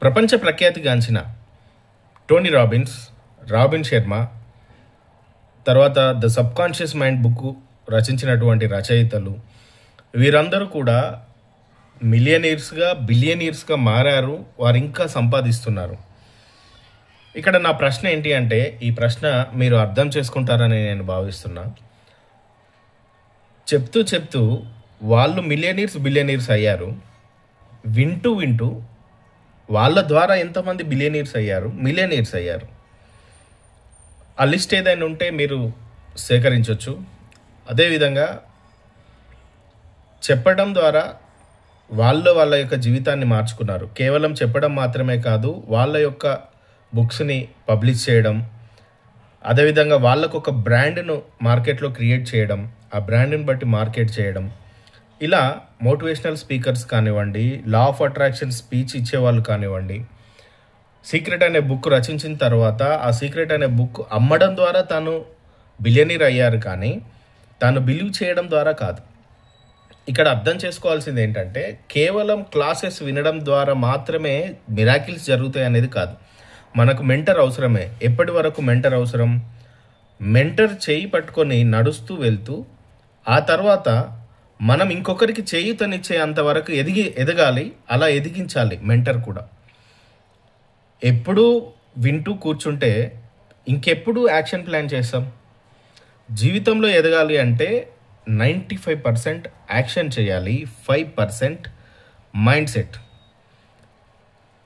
ప్రపంచ ప్రఖ్యాతిగాంచిన Tony Robbins, robin Sharma, తర్వాత the subconscious mind book రచించినటువంటి రచయితలు వీరందరూ కూడా మిలియనీర్స్గా, బిలియనీర్స్గా మారారు. వారు ఇంకా సంపాదిస్తున్నారు. ఇక్కడ నా ప్రశ్న ఏంటి అంటే, ఈ ప్రశ్న మీరు అర్థం చేసుకుంటారని నేను భావిస్తున్నా. చెప్తూ వాళ్ళు మిలియనీర్స్, బిలియనీర్స్ అయ్యారు. వింటూ వాళ్ళ ద్వారా ఎంతమంది బిలియనీర్స్ అయ్యారు, మిలియనీర్స్ అయ్యారు. ఆ లిస్ట్ ఏదైనా ఉంటే మీరు సేకరించవచ్చు. అదేవిధంగా చెప్పడం ద్వారా వాళ్ళ యొక్క జీవితాన్ని మార్చుకున్నారు. కేవలం చెప్పడం మాత్రమే కాదు, వాళ్ళ యొక్క బుక్స్ని పబ్లిష్ చేయడం, అదేవిధంగా వాళ్ళకు ఒక బ్రాండ్ను మార్కెట్లో క్రియేట్ చేయడం, ఆ బ్రాండ్ని బట్టి మార్కెట్ చేయడం, ఇలా మోటివేషనల్ స్పీకర్స్ కానివ్వండి, లా ఆఫ్ అట్రాక్షన్ స్పీచ్ ఇచ్చేవాళ్ళు కానివ్వండి, సీక్రెట్ అనే బుక్ రచించిన తర్వాత ఆ సీక్రెట్ అనే బుక్ అమ్మడం ద్వారా తాను బిలియనీర్ అయ్యారు, కానీ తాను బిలీవ్ చేయడం ద్వారా కాదు. ఇక్కడ అర్థం చేసుకోవాల్సింది ఏంటంటే, కేవలం క్లాసెస్ వినడం ద్వారా మాత్రమే మిరాకిల్స్ జరుగుతాయి అనేది కాదు. మనకు మెంటర్ అవసరమే. ఎప్పటి వరకు మెంటర్ అవసరం? మెంటర్ చేయి పట్టుకొని నడుస్తూ వెళ్తూ ఆ తర్వాత మనం ఇంకొకరికి చేయూతనిచ్చే అంతవరకు ఎదగాలి. అలా ఎదిగించాలి మెంటర్ కూడా. ఎప్పుడూ వింటూ కూర్చుంటే ఇంకెప్పుడు యాక్షన్ ప్లాన్ చేస్తాం? జీవితంలో ఎదగాలి అంటే 95% యాక్షన్ చేయాలి, 5% మైండ్ సెట్.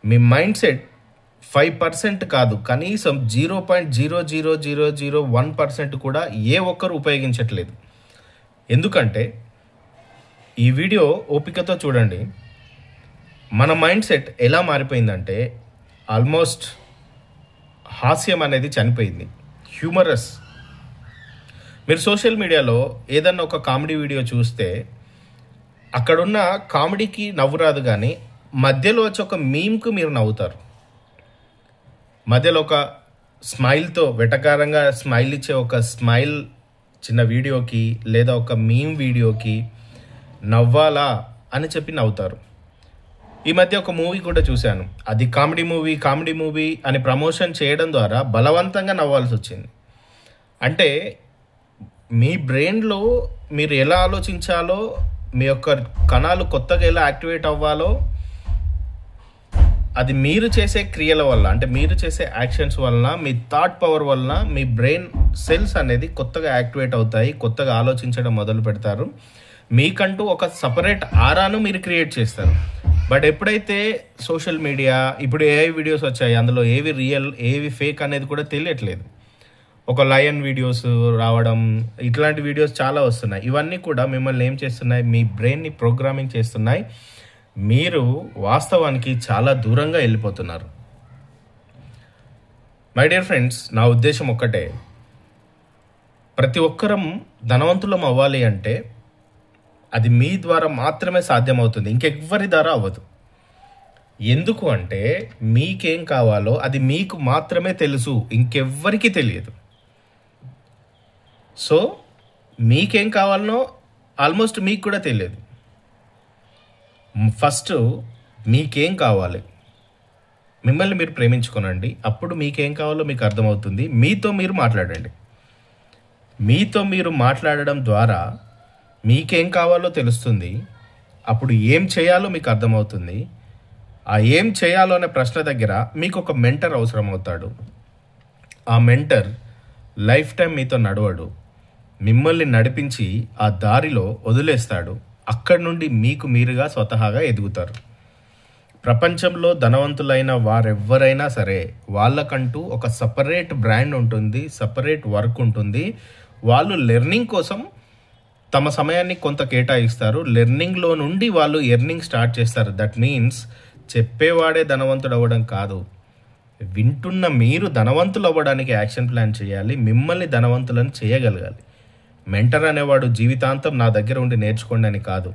మీ మైండ్ సెట్ 5% కాదు, కనీసం 0.00001% కూడా ఏ ఒక్కరు ఉపయోగించట్లేదు. ఎందుకంటే ఈ వీడియో ఓపికతో చూడండి. మన మైండ్ సెట్ ఎలా మారిపోయిందంటే, ఆల్మోస్ట్ హాస్యం అనేది చనిపోయింది. హ్యూమరస్. మీరు సోషల్ మీడియాలో ఏదన్నా ఒక కామెడీ వీడియో చూస్తే అక్కడున్న కామెడీకి నవ్వు రాదు, కానీ మధ్యలో వచ్చి ఒక మీమ్కు మీరు నవ్వుతారు. మధ్యలో ఒక స్మైల్తో, వెటకారంగా స్మైల్ ఇచ్చే ఒక స్మైల్ చిన్న వీడియోకి లేదా ఒక మీమ్ వీడియోకి నవ్వాలా అని చెప్పి నవ్వుతారు. ఈ మధ్య ఒక మూవీ కూడా చూశాను. అది కామెడీ మూవీ అని ప్రమోషన్ చేయడం ద్వారా బలవంతంగా నవ్వాల్సి వచ్చింది. అంటే మీ బ్రెయిన్లో మీరు ఎలా ఆలోచించాలో, మీ యొక్క కణాలు కొత్తగా ఎలా యాక్టివేట్ అవ్వాలో, అది మీరు చేసే క్రియల వల్ల, అంటే మీరు చేసే యాక్షన్స్ వలన, మీ థాట్ పవర్ వలన మీ బ్రెయిన్ సెల్స్ అనేది కొత్తగా యాక్టివేట్ అవుతాయి, కొత్తగా ఆలోచించడం మొదలు పెడతారు. మీకంటూ ఒక సపరేట్ ఆరాను మీరు క్రియేట్ చేస్తారు. బట్ ఎప్పుడైతే సోషల్ మీడియా, ఇప్పుడు ఏఐ వీడియోస్ వచ్చాయి, అందులో ఏవి రియల్ ఏవి ఫేక్ అనేది కూడా తెలియట్లేదు. ఒక లయన్ వీడియోస్ రావడం, ఇట్లాంటి వీడియోస్ చాలా వస్తున్నాయి. ఇవన్నీ కూడా మిమ్మల్ని ఏం చేస్తున్నాయి? మీ బ్రెయిన్ని ప్రోగ్రామింగ్ చేస్తున్నాయి. మీరు వాస్తవానికి చాలా దూరంగా వెళ్ళిపోతున్నారు. మై డియర్ ఫ్రెండ్స్, నా ఉద్దేశం ఒక్కటే, ప్రతి ఒక్కరం ధనవంతులం అవ్వాలి అంటే అది మీ ద్వారా మాత్రమే సాధ్యమవుతుంది, ఇంకెవ్వరి ద్వారా అవ్వదు. ఎందుకు అంటే, మీకేం కావాలో అది మీకు మాత్రమే తెలుసు, ఇంకెవ్వరికి తెలియదు. సో మీకేం కావాలనో ఆల్మోస్ట్ మీకు కూడా తెలియదు. ఫస్ట్ మీకేం కావాలి, మిమ్మల్ని మీరు ప్రేమించుకోనండి. అప్పుడు మీకేం కావాలో మీకు అర్థమవుతుంది. మీతో మీరు మాట్లాడండి. మీతో మీరు మాట్లాడడం ద్వారా మీకేం కావాలో తెలుస్తుంది. అప్పుడు ఏం చేయాలో మీకు అర్థమవుతుంది. ఆ ఏం చేయాలో అనే ప్రశ్న దగ్గర మీకు ఒక మెంటర్ అవసరం అవుతాడు. ఆ మెంటర్ లైఫ్ టైం మీతో నడవడు, మిమ్మల్ని నడిపించి ఆ దారిలో వదిలేస్తాడు. అక్కడి నుండి మీకు మీరుగా స్వతహాగా ఎదుగుతారు. ప్రపంచంలో ధనవంతులైన వారెవ్వరైనా సరే వాళ్ళకంటూ ఒక సపరేట్ బ్రాండ్ ఉంటుంది, సపరేట్ వర్క్ ఉంటుంది. వాళ్ళు లెర్నింగ్ కోసం తమ సమయాన్ని కొంత కేటాయిస్తారు. లెర్నింగ్లో నుండి వాళ్ళు ఎర్నింగ్ స్టార్ట్ చేస్తారు. దట్ మీన్స్ చెప్పేవాడే ధనవంతుడు అవ్వడం కాదు, వింటున్న మీరు ధనవంతులు అవ్వడానికి యాక్షన్ ప్లాన్ చేయాలి, మిమ్మల్ని ధనవంతులను చేయగలగాలి. మెంటర్ అనేవాడు జీవితాంతం నా దగ్గర ఉండి నేర్చుకోండి అని కాదు.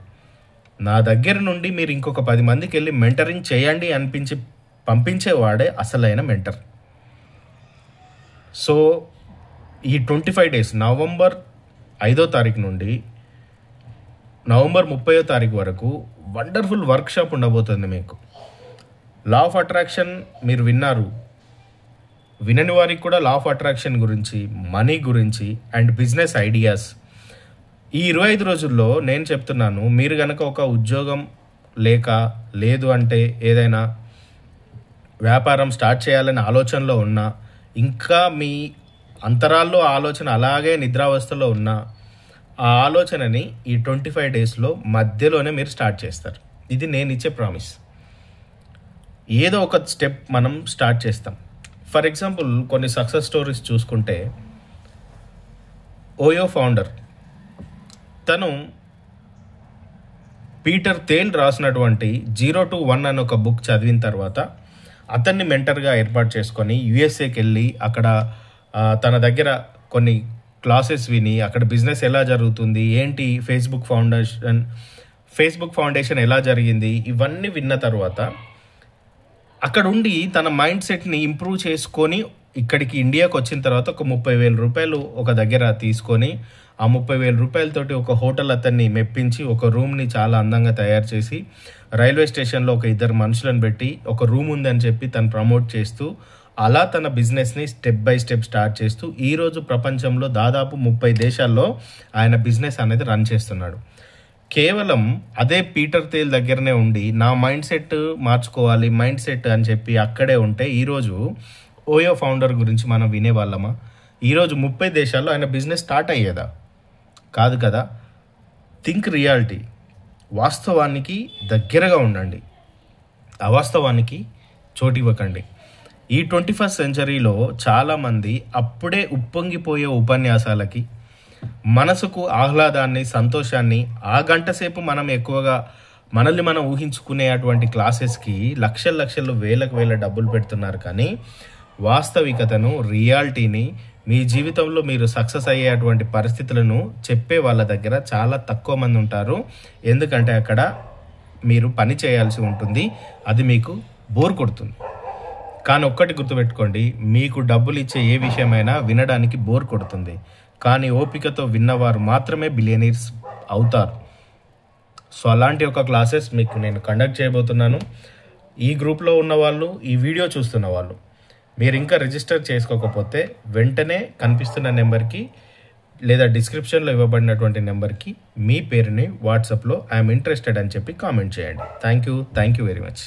నా దగ్గర నుండి మీరు ఇంకొక 10 మందికి వెళ్ళి మెంటరింగ్ చేయండి అనిపించి పంపించేవాడే అసలైన మెంటర్. సో ఈ 25 డేస్, నవంబర్ 5వ తారీఖు నుండి నవంబర్ 30వ తారీఖు వరకు వండర్ఫుల్ వర్క్షాప్ ఉండబోతుంది మీకు. లా ఆఫ్ అట్రాక్షన్ మీరు విన్నారు. వినని వారికి కూడా లా ఆఫ్ అట్రాక్షన్ గురించి, మనీ గురించి అండ్ బిజినెస్ ఐడియాస్ ఈ 25 రోజుల్లో నేను చెప్తున్నాను. మీరు కనుక ఒక ఉద్యోగం లేదు అంటే ఏదైనా వ్యాపారం స్టార్ట్ చేయాలనే ఆలోచనలో ఉన్నా, ఇంకా మీ అంతరాల్లో ఆలోచన అలాగే నిద్రావస్థలో ఉన్నా, ఆ ఆలోచనని ఈ 25 డేస్లో మధ్యలోనే మీరు స్టార్ట్ చేస్తారు. ఇది నేను ఇచ్చే ప్రామిస్. ఏదో ఒక స్టెప్ మనం స్టార్ట్ చేస్తాం. ఫర్ ఎగ్జాంపుల్ కొన్ని సక్సెస్ స్టోరీస్ చూసుకుంటే, ఓయో ఫౌండర్ తను పీటర్ థేల్ రాసినటువంటి 0 to 1 అనే ఒక బుక్ చదివిన తర్వాత అతన్ని మెంటర్గా ఏర్పాటు చేసుకొని యుఎస్ఏకి వెళ్ళి అక్కడ తన దగ్గర కొన్ని క్లాసెస్ విని అక్కడ బిజినెస్ ఎలా జరుగుతుంది, ఏంటి ఫేస్బుక్ ఫౌండేషన్ ఎలా జరిగింది, ఇవన్నీ విన్న తర్వాత అక్కడ ఉండి తన మైండ్ సెట్ని ఇంప్రూవ్ చేసుకొని ఇక్కడికి ఇండియాకి వచ్చిన తర్వాత ఒక 30,000 రూపాయలు ఒక దగ్గర తీసుకొని ఆ 30,000 రూపాయలతోటి ఒక హోటల్ అతన్ని మెప్పించి ఒక రూమ్ని చాలా అందంగా తయారు చేసి రైల్వే స్టేషన్లో ఒక 2 మనుషులను పెట్టి ఒక రూమ్ ఉందని చెప్పి తను ప్రమోట్ చేస్తూ అలా తన బిజినెస్ని స్టెప్ బై స్టెప్ స్టార్ట్ చేస్తూ ఈరోజు ప్రపంచంలో దాదాపు 30 దేశాల్లో ఆయన బిజినెస్ అనేది రన్ చేస్తున్నాడు. కేవలం అదే పీటర్ థేల్ దగ్గరనే ఉండి నా మైండ్ సెట్ మార్చుకోవాలి అని చెప్పి అక్కడే ఉంటే ఈరోజు ఓయో ఫౌండర్ గురించి మనం వినేవాళ్ళమా? ఈరోజు 30 దేశాల్లో ఆయన బిజినెస్ స్టార్ట్ అయ్యేదా? కాదు కదా. Think reality. వాస్తవానికి దగ్గరగా ఉండండి, అవాస్తవానికి చోటివ్వకండి. ఈ 21st సెంచరీలో చాలామంది అప్పుడే ఉప్పొంగిపోయే ఉపన్యాసాలకి, మనసుకు ఆహ్లాదాన్ని, సంతోషాన్ని ఆ గంట సేపు మనం ఎక్కువగా మనల్ని మనం ఊహించుకునేటువంటి క్లాసెస్కి లక్షలు వేల డబ్బులు పెడుతున్నారు. కానీ వాస్తవికతను, రియాలిటీని, మీ జీవితంలో మీరు సక్సెస్ అయ్యేటువంటి పరిస్థితులను చెప్పే వాళ్ళ దగ్గర చాలా తక్కువ మంది ఉంటారు. ఎందుకంటే అక్కడ మీరు పని చేయాల్సి ఉంటుంది, అది మీకు బోర్ కొడుతుంది. కానీ ఒక్కటి గుర్తుపెట్టుకోండి, మీకు డబ్బులు ఇచ్చే ఏ విషయమైనా వినడానికి బోర్ కొడుతుంది. కానీ ఓపికతో విన్నవారు మాత్రమే బిలియనీర్స్ అవుతారు. సో అలాంటి ఒక క్లాసెస్ మీకు నేను కండక్ట్ చేయబోతున్నాను. ఈ గ్రూప్లో ఉన్న వాళ్ళు, ఈ వీడియో చూస్తున్న వాళ్ళు, మీరు ఇంకా రిజిస్టర్ చేసుకోకపోతే వెంటనే కనిపిస్తున్న నెంబర్కి లేదా డిస్క్రిప్షన్లో ఇవ్వబడినటువంటి నెంబర్కి మీ పేరుని వాట్సాప్లో ఐఎమ్ ఇంట్రెస్టెడ్ అని చెప్పి కామెంట్ చేయండి. Thank you very much.